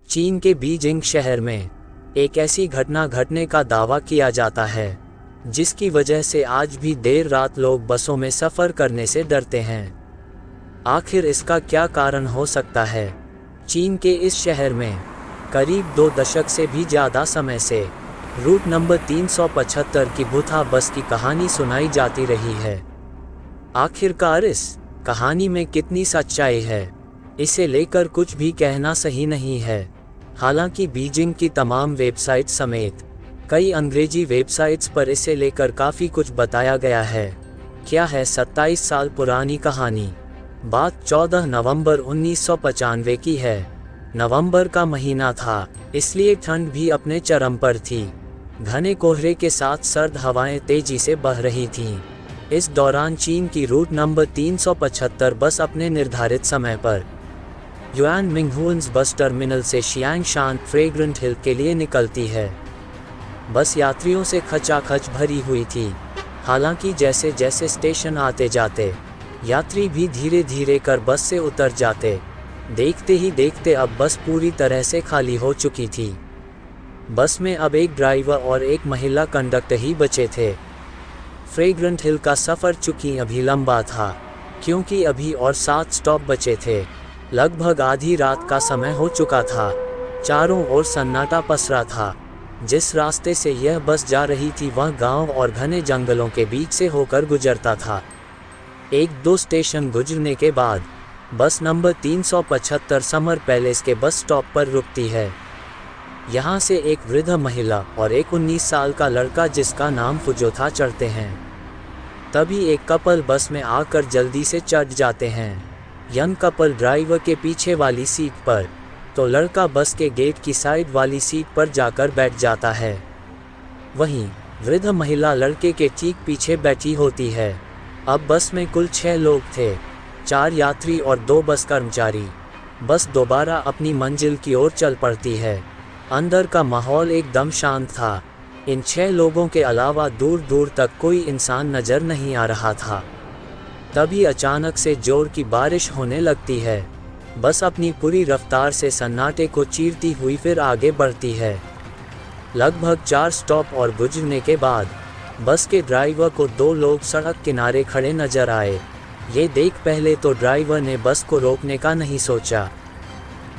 चीन के बीजिंग शहर में एक ऐसी घटना घटने का दावा किया जाता है जिसकी वजह से आज भी देर रात लोग बसों में सफ़र करने से डरते हैं। आखिर इसका क्या कारण हो सकता है? चीन के इस शहर में करीब 2 दशक से भी ज़्यादा समय से रूट नंबर 375 की बुथा बस की कहानी सुनाई जाती रही है। आखिरकार इस कहानी में कितनी सच्चाई है, इसे लेकर कुछ भी कहना सही नहीं है। हालांकि बीजिंग की तमाम वेबसाइट समेत कई अंग्रेजी वेबसाइट्स पर इसे लेकर काफ़ी कुछ बताया गया है। क्या है 27 साल पुरानी कहानी? बात 14 नवंबर 1995 की है। नवंबर का महीना था, इसलिए ठंड भी अपने चरम पर थी। घने कोहरे के साथ सर्द हवाएं तेजी से बह रही थीं। इस दौरान चीन की रूट नंबर 375 बस अपने निर्धारित समय पर युआन मिंगहुन्स बस टर्मिनल से शियांगशान फ्रेग्रेंट हिल के लिए निकलती है। बस यात्रियों से खचाखच भरी हुई थी। हालांकि जैसे जैसे स्टेशन आते जाते यात्री भी धीरे धीरे कर बस से उतर जाते। देखते ही देखते अब बस पूरी तरह से खाली हो चुकी थी। बस में अब एक ड्राइवर और एक महिला कंडक्टर ही बचे थे। फ्रेग्रेंट हिल का सफ़र चूंकि अभी लंबा था, क्योंकि अभी और 7 स्टॉप बचे थे। लगभग आधी रात का समय हो चुका था। चारों ओर सन्नाटा पसरा था। जिस रास्ते से यह बस जा रही थी वह गांव और घने जंगलों के बीच से होकर गुजरता था। 1-2 स्टेशन गुजरने के बाद बस नंबर 375 समर पैलेस के बस स्टॉप पर रुकती है। यहाँ से एक वृद्ध महिला और एक 19 साल का लड़का जिसका नाम फुजो था चढ़ते हैं। तभी एक कपल बस में आकर जल्दी से चढ़ जाते हैं। यंग कपल ड्राइवर के पीछे वाली सीट पर, तो लड़का बस के गेट की साइड वाली सीट पर जाकर बैठ जाता है। वहीं वृद्ध महिला लड़के के ठीक पीछे बैठी होती है। अब बस में कुल 6 लोग थे, 4 यात्री और 2 बस कर्मचारी। बस दोबारा अपनी मंजिल की ओर चल पड़ती है। अंदर का माहौल एकदम शांत था। इन 6 लोगों के अलावा दूर दूर तक कोई इंसान नज़र नहीं आ रहा था। तभी अचानक से जोर की बारिश होने लगती है। बस अपनी पूरी रफ्तार से सन्नाटे को चीरती हुई फिर आगे बढ़ती है। लगभग 4 स्टॉप और गुजरने के बाद बस के ड्राइवर को 2 लोग सड़क किनारे खड़े नजर आए। ये देख पहले तो ड्राइवर ने बस को रोकने का नहीं सोचा,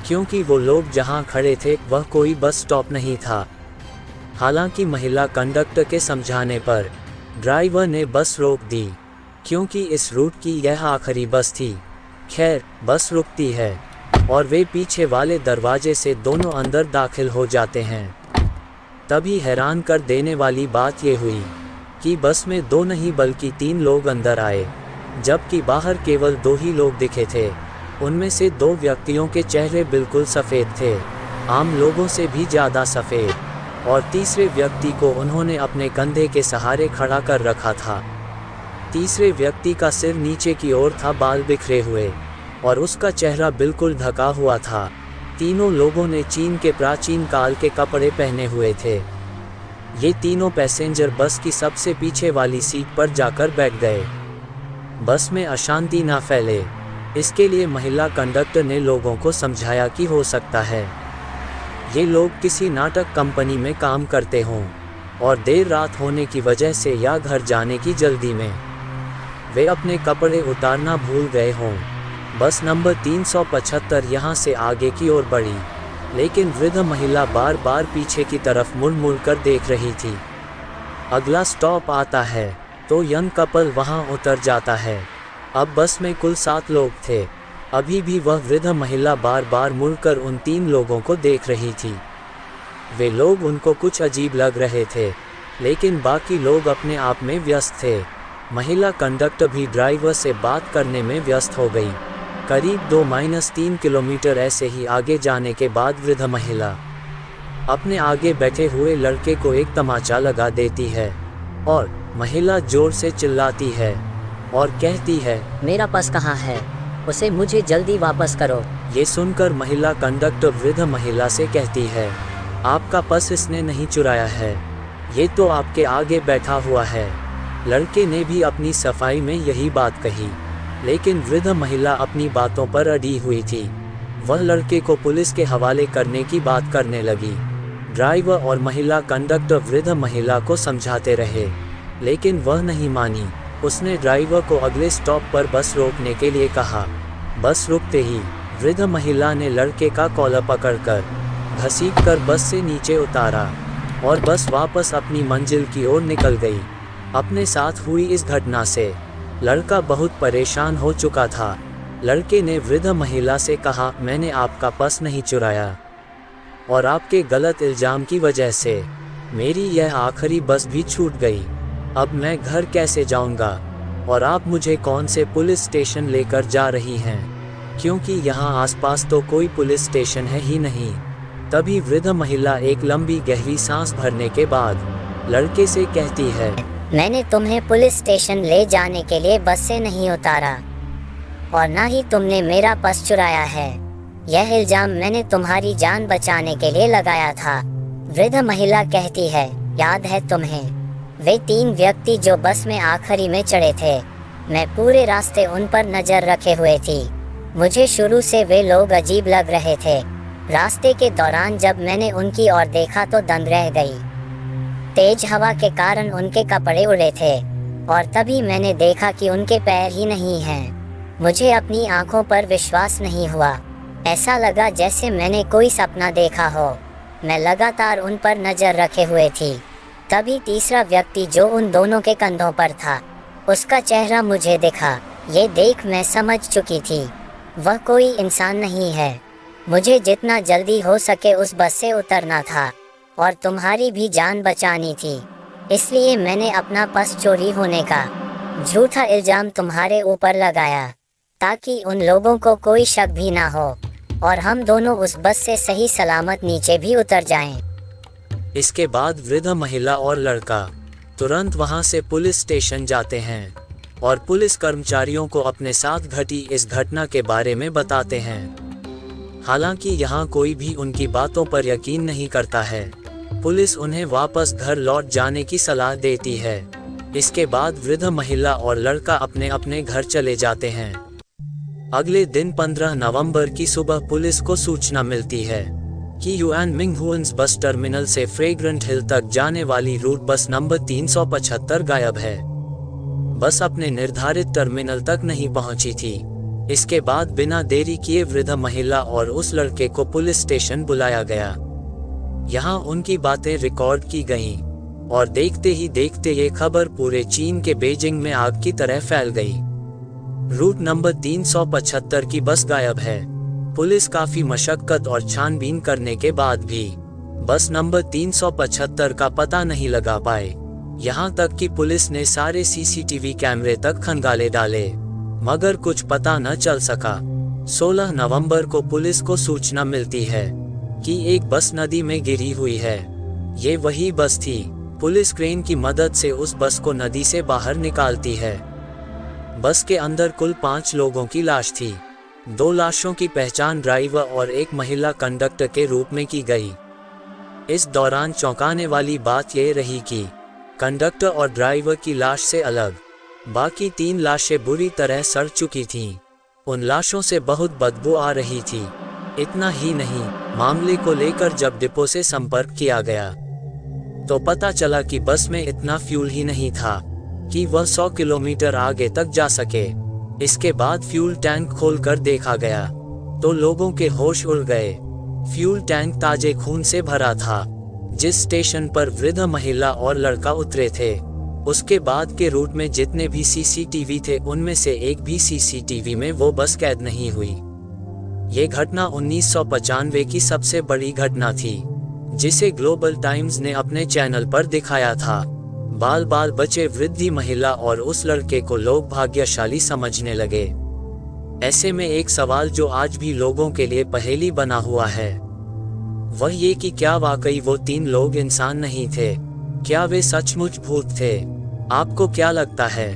क्योंकि वो लोग जहां खड़े थे वह कोई बस स्टॉप नहीं था। हालांकि महिला कंडक्टर के समझाने पर ड्राइवर ने बस रोक दी, क्योंकि इस रूट की यह आखिरी बस थी। खैर, बस रुकती है और वे पीछे वाले दरवाजे से दोनों अंदर दाखिल हो जाते हैं। तभी हैरान कर देने वाली बात यह हुई कि बस में 2 नहीं बल्कि 3 लोग अंदर आए, जबकि बाहर केवल 2 ही लोग दिखे थे। उनमें से 2 व्यक्तियों के चेहरे बिल्कुल सफ़ेद थे, आम लोगों से भी ज़्यादा सफ़ेद, और तीसरे व्यक्ति को उन्होंने अपने कंधे के सहारे खड़ा कर रखा था। तीसरे व्यक्ति का सिर नीचे की ओर था, बाल बिखरे हुए, और उसका चेहरा बिल्कुल ढका हुआ था। तीनों लोगों ने चीन के प्राचीन काल के कपड़े पहने हुए थे। ये तीनों पैसेंजर बस की सबसे पीछे वाली सीट पर जाकर बैठ गए। बस में अशांति ना फैले, इसके लिए महिला कंडक्टर ने लोगों को समझाया कि हो सकता है ये लोग किसी नाटक कंपनी में काम करते हों और देर रात होने की वजह से या घर जाने की जल्दी में वे अपने कपड़े उतारना भूल गए हों। बस नंबर 375 यहाँ से आगे की ओर बढ़ी, लेकिन वृद्ध महिला बार बार पीछे की तरफ मुड़ मुड़ कर देख रही थी। अगला स्टॉप आता है तो यंग कपल वहाँ उतर जाता है। अब बस में कुल 7 लोग थे। अभी भी वह वृद्ध महिला बार बार मुड़कर उन 3 लोगों को देख रही थी। वे लोग उनको कुछ अजीब लग रहे थे, लेकिन बाकी लोग अपने आप में व्यस्त थे। महिला कंडक्टर भी ड्राइवर से बात करने में व्यस्त हो गई। करीब 2-3 किलोमीटर ऐसे ही आगे जाने के बाद वृद्ध महिला अपने आगे बैठे हुए लड़के को एक तमाचा लगा देती है और महिला जोर से चिल्लाती है और कहती है, मेरा पर्स कहाँ है? उसे मुझे जल्दी वापस करो। ये सुनकर महिला कंडक्टर वृद्ध महिला से कहती है, आपका पर्स इसने नहीं चुराया है, ये तो आपके आगे बैठा हुआ है। लड़के ने भी अपनी सफाई में यही बात कही, लेकिन वृद्ध महिला अपनी बातों पर अड़ी हुई थी। वह लड़के को पुलिस के हवाले करने की बात करने लगी। ड्राइवर और महिला कंडक्टर वृद्ध महिला को समझाते रहे, लेकिन वह नहीं मानी। उसने ड्राइवर को अगले स्टॉप पर बस रोकने के लिए कहा। बस रुकते ही वृद्ध महिला ने लड़के का कॉलर पकड़कर घसीटकर बस से नीचे उतारा और बस वापस अपनी मंजिल की ओर निकल गई। अपने साथ हुई इस घटना से लड़का बहुत परेशान हो चुका था। लड़के ने वृद्ध महिला से कहा, मैंने आपका पर्स नहीं चुराया और आपके गलत इल्ज़ाम की वजह से मेरी यह आखिरी बस भी छूट गई। अब मैं घर कैसे जाऊंगा और आप मुझे कौन से पुलिस स्टेशन लेकर जा रही हैं, क्योंकि यहाँ आसपास तो कोई पुलिस स्टेशन है ही नहीं। तभी वृद्ध महिला एक लंबी गहरी सांस भरने के बाद लड़के से कहती है, मैंने तुम्हें पुलिस स्टेशन ले जाने के लिए बस से नहीं उतारा और ना ही तुमने मेरा पर्स चुराया है। यह इल्जाम मैंने तुम्हारी जान बचाने के लिए लगाया था। वृद्ध महिला कहती है, याद है तुम्हें वे 3 व्यक्ति जो बस में आखिरी में चढ़े थे? मैं पूरे रास्ते उन पर नज़र रखे हुए थी। मुझे शुरू से वे लोग अजीब लग रहे थे। रास्ते के दौरान जब मैंने उनकी ओर देखा तो दंग रह गई। तेज हवा के कारण उनके कपड़े उड़े थे और तभी मैंने देखा कि उनके पैर ही नहीं हैं। मुझे अपनी आंखों पर विश्वास नहीं हुआ। ऐसा लगा जैसे मैंने कोई सपना देखा हो। मैं लगातार उन पर नज़र रखे हुए थी। तभी तीसरा व्यक्ति जो उन दोनों के कंधों पर था, उसका चेहरा मुझे दिखा। ये देख मैं समझ चुकी थी वह कोई इंसान नहीं है। मुझे जितना जल्दी हो सके उस बस से उतरना था और तुम्हारी भी जान बचानी थी। इसलिए मैंने अपना पर्स चोरी होने का झूठा इल्ज़ाम तुम्हारे ऊपर लगाया ताकि उन लोगों को कोई शक भी ना हो और हम दोनों उस बस से सही सलामत नीचे भी उतर जाएं। इसके बाद वृद्ध महिला और लड़का तुरंत वहां से पुलिस स्टेशन जाते हैं और पुलिस कर्मचारियों को अपने साथ घटी इस घटना के बारे में बताते हैं। हालांकि यहाँ कोई भी उनकी बातों पर यकीन नहीं करता है। पुलिस उन्हें वापस घर लौट जाने की सलाह देती है। इसके बाद वृद्ध महिला और लड़का अपने अपने घर चले जाते हैं। अगले दिन 15 नवंबर की सुबह पुलिस को सूचना मिलती है कि युआन मिंग हुएन्स बस टर्मिनल से फ्रेग्रेंट हिल तक जाने वाली रूट बस नंबर 375 गायब है। बस अपने निर्धारित टर्मिनल तक नहीं पहुंची थी। इसके बाद बिना देरी किए वृद्ध महिला और उस लड़के को पुलिस स्टेशन बुलाया गया। यहाँ उनकी बातें रिकॉर्ड की गईं और देखते ही देखते ये खबर पूरे चीन के बीजिंग में आग की तरह फैल गई। रूट नंबर 375 की बस गायब है। पुलिस काफी मशक्कत और छानबीन करने के बाद भी बस नंबर 375 का पता नहीं लगा पाए। यहाँ तक कि पुलिस ने सारे सीसीटीवी कैमरे तक खंगाले डाले, मगर कुछ पता न चल सका। 16 नवंबर को पुलिस को सूचना मिलती है कि एक बस नदी में गिरी हुई है। ये वही बस थी। पुलिस क्रेन की मदद से उस बस को नदी से बाहर निकालती है। बस के अंदर कुल 5 लोगों की लाश थी। 2 लाशों की पहचान ड्राइवर और एक महिला कंडक्टर के रूप में की गई। इस दौरान चौंकाने वाली बात यह रही कि कंडक्टर और ड्राइवर की लाश से अलग बाकी 3 लाशें बुरी तरह सड़ चुकी थीं। उन लाशों से बहुत बदबू आ रही थी। इतना ही नहीं, मामले को लेकर जब डिपो से संपर्क किया गया तो पता चला कि बस में इतना फ्यूल ही नहीं था कि वह 100 किलोमीटर आगे तक जा सके। इसके बाद फ्यूल टैंक खोलकर देखा गया तो लोगों के होश उड़ गए। फ्यूल टैंक ताजे खून से भरा था। जिस स्टेशन पर वृद्ध महिला और लड़का उतरे थे, उसके बाद के रूट में जितने भी सीसीटीवी थे उनमें से एक भी सीसीटीवी में वो बस कैद नहीं हुई। ये घटना 1995 की सबसे बड़ी घटना थी, जिसे ग्लोबल टाइम्स ने अपने चैनल पर दिखाया था। बाल बाल बचे वृद्ध महिला और उस लड़के को लोग भाग्यशाली समझने लगे। ऐसे में एक सवाल जो आज भी लोगों के लिए पहेली बना हुआ है, वह ये कि क्या वाकई वो 3 लोग इंसान नहीं थे? क्या वे सचमुच भूत थे? आपको क्या लगता है?